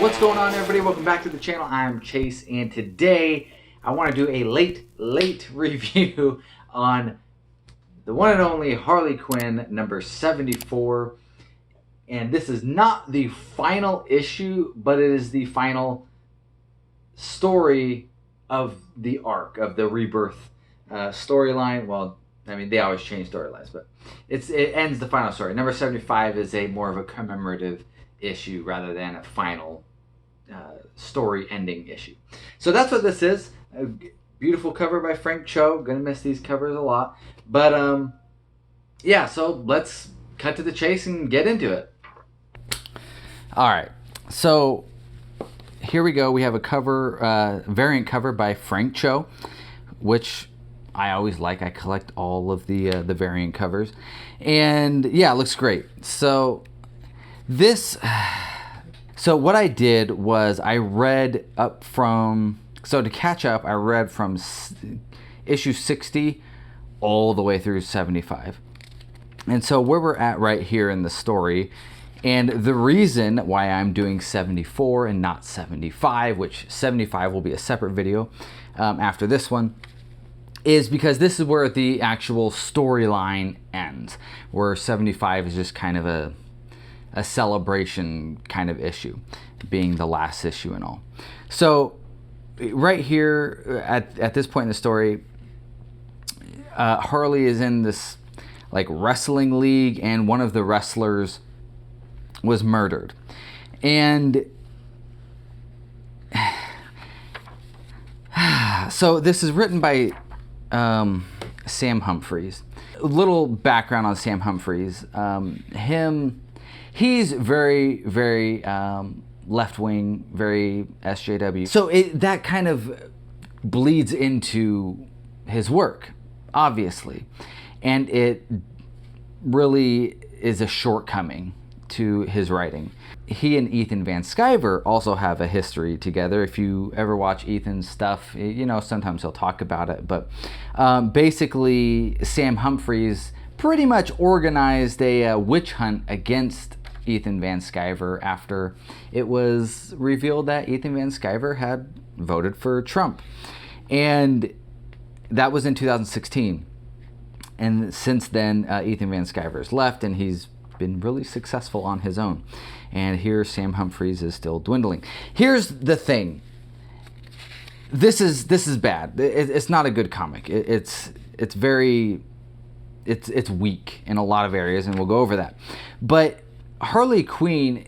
What's going on, everybody? Welcome back to the channel. I'm Chase, and today I want to do a late review on the one and only Harley Quinn number 74. And this is not the final issue, but it is the final story of the arc, of the Rebirth storyline. Well, I mean, they always change storylines, but it ends the final story. Number 75 is a more of a commemorative issue rather than a final story ending issue. So that's what this is. A beautiful cover by Frank Cho. Gonna miss these covers a lot. But yeah, so let's cut to the chase and get into it. Alright, so here we go. We have a cover, variant cover by Frank Cho, which I always like. I collect all of the variant covers. And yeah, it looks great. So what I did was I read up from, so to catch up, I read from issue 60 all the way through 75. And so where we're at right here in the story, and the reason why I'm doing 74 and not 75, which 75 will be a separate video after this one, is because this is where the actual storyline ends, where 75 is just kind of a celebration kind of issue, being the last issue and all. So right here at this point in the story, Harley is in this like wrestling league, and one of the wrestlers was murdered. And so this is written by Sam Humphries. A little background on Sam Humphries. He's very, very left-wing, very SJW. So that kind of bleeds into his work, obviously. And it really is a shortcoming to his writing. He and Ethan Van Sciver also have a history together. If you ever watch Ethan's stuff, you know, sometimes he'll talk about it. But basically, Sam Humphries pretty much organized a witch hunt against Ethan Van Sciver after it was revealed that Ethan Van Sciver had voted for Trump. And that was in 2016. And since then, Ethan Van Sciver's left, and he's been really successful on his own. And here Sam Humphries is still dwindling. Here's the thing. This is bad. It's not a good comic. It's weak in a lot of areas, and we'll go over that. But Harley Quinn,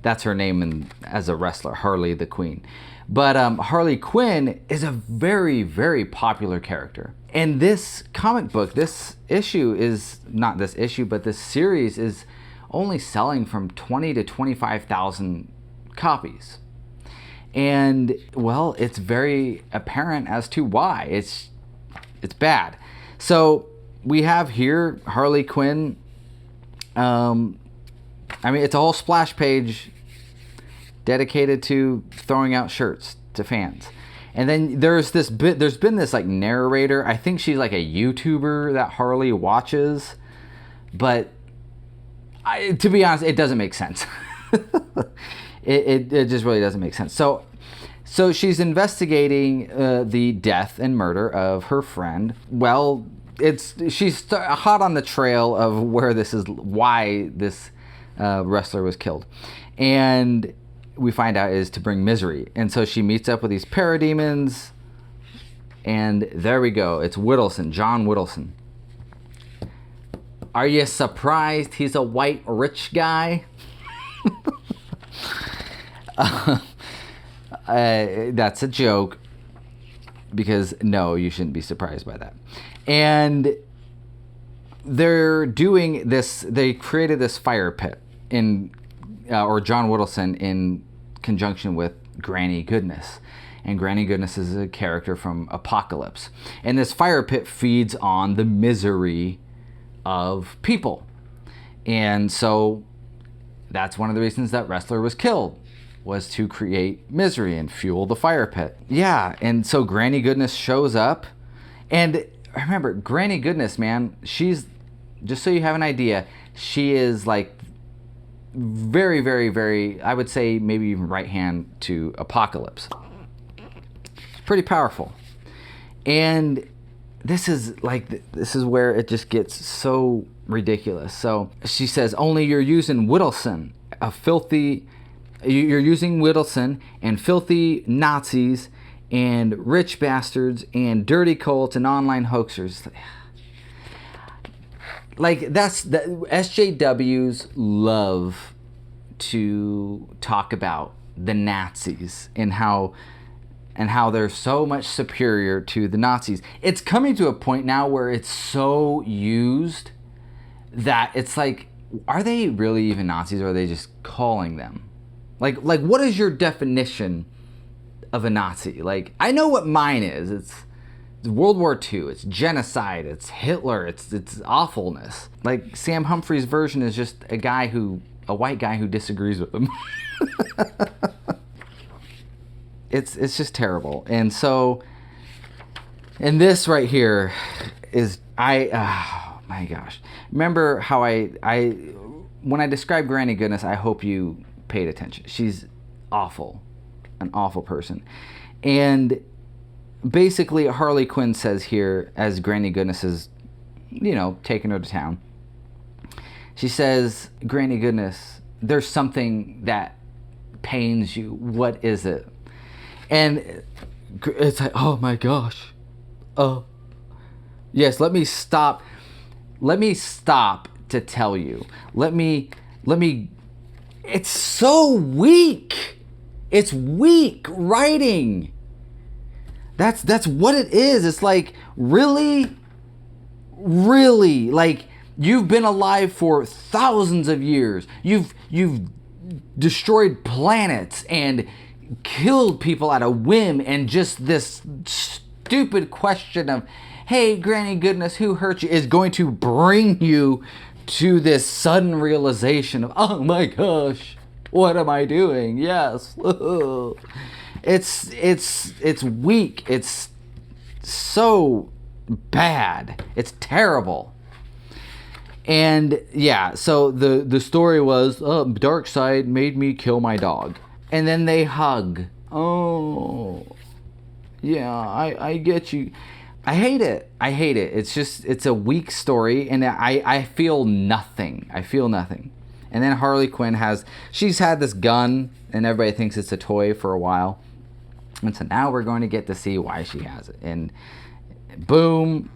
that's her name as a wrestler, Harley the Queen. But Harley Quinn is a very, very popular character. And this comic book, this issue is, not this issue, but this series is only selling from 20 to 25,000 copies. And, well, it's very apparent as to why. It's bad. So we have here Harley Quinn. I mean, it's a whole splash page dedicated to throwing out shirts to fans. And then there's been this like narrator. I think she's like a YouTuber that Harley watches, but to be honest, it doesn't make sense. it just really doesn't make sense. So she's investigating the death and murder of her friend. Well, she's hot on the trail of why this wrestler was killed, and we find out is to bring misery. And so she meets up with these parademons, and there we go. It's Whittleson, John Whittleson. Are you surprised he's a white rich guy? That's a joke, because no, you shouldn't be surprised by that. And they're doing this, they created this fire pit or John Whittleson in conjunction with Granny Goodness. And Granny Goodness is a character from Apocalypse. And this fire pit feeds on the misery of people. And so that's one of the reasons that wrestler was killed, was to create misery and fuel the fire pit. Yeah, and so Granny Goodness shows up. And remember, Granny Goodness, man, she's, just so you have an idea, she is like very, very, very, I would say maybe even right hand to Apocalypse. It's pretty powerful. And this is where it just gets so ridiculous. So she says, only you're using Whittleson, you're using Whittleson and filthy Nazis and rich bastards and dirty cults and online hoaxers. Like, that's the SJWs love to talk about the Nazis and how they're so much superior to the Nazis. It's coming to a point now where it's so used that it's like, are they really even Nazis, or are they just calling them? Like what is your definition of a Nazi? Like, I know what mine is. It's World War II, it's genocide, it's Hitler, it's awfulness. Like, Sam Humphries' version is just a white guy who disagrees with him. It's just terrible. And so, and this right here is, oh my gosh. Remember how when I described Granny Goodness, I hope you paid attention. She's awful, an awful person. And basically, Harley Quinn says here, as Granny Goodness is, taking her to town, she says, Granny Goodness, there's something that pains you. What is it? And it's like, oh my gosh. Oh, yes, let me stop to tell you. Let me, it's so weak. It's weak writing. That's what it is. It's like, really, like, you've been alive for thousands of years. You've destroyed planets and killed people at a whim, and just this stupid question of, hey, Granny Goodness, who hurt you, is going to bring you to this sudden realization of, oh my gosh, what am I doing? Yes. It's weak. It's so bad. It's terrible. And yeah, so the story was, Darkseid made me kill my dog. And then they hug. Oh, yeah, I get you. I hate it. It's a weak story, and I feel nothing. And then Harley Quinn she's had this gun, and everybody thinks it's a toy for a while. And so now we're going to get to see why she has it. And boom,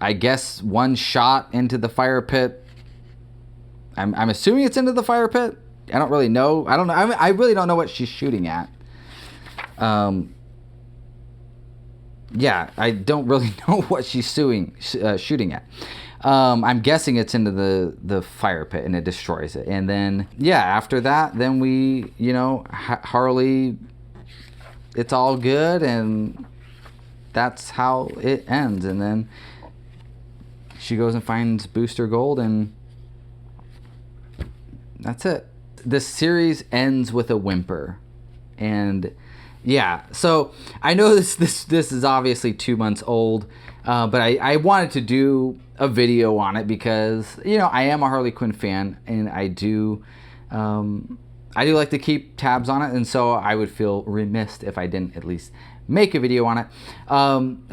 I guess one shot into the fire pit. I'm assuming it's into the fire pit. I don't really know. I don't know. I really don't know what she's shooting at. Yeah, I don't really know what she's shooting at. I'm guessing it's into the fire pit, and it destroys it. And then, yeah, after that, then we, Harley, it's all good, and that's how it ends. And then she goes and finds Booster Gold, and that's it. This series ends with a whimper. And yeah, so I know this is obviously 2 months old, but I wanted to do a video on it because, I am a Harley Quinn fan, and I do like to keep tabs on it, and so I would feel remiss if I didn't at least make a video on it.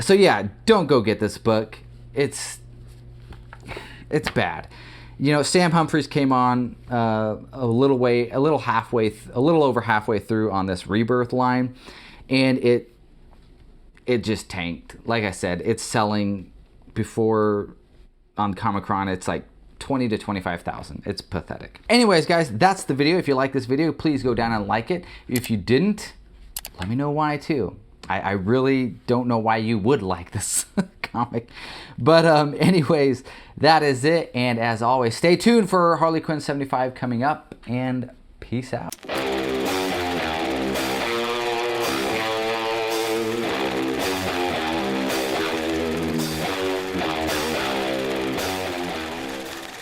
So yeah, don't go get this book. It's bad. Sam Humphries came on a little over halfway through on this Rebirth line, and it just tanked. Like I said, it's selling before on Comic-Con. It's like 20 to 25,000. It's pathetic. Anyways, guys, that's the video. If you like this video, please go down and like it. If you didn't, let me know why too. I really don't know why you would like this comic. But anyways, that is it. And as always, stay tuned for Harley Quinn 75 coming up, and peace out.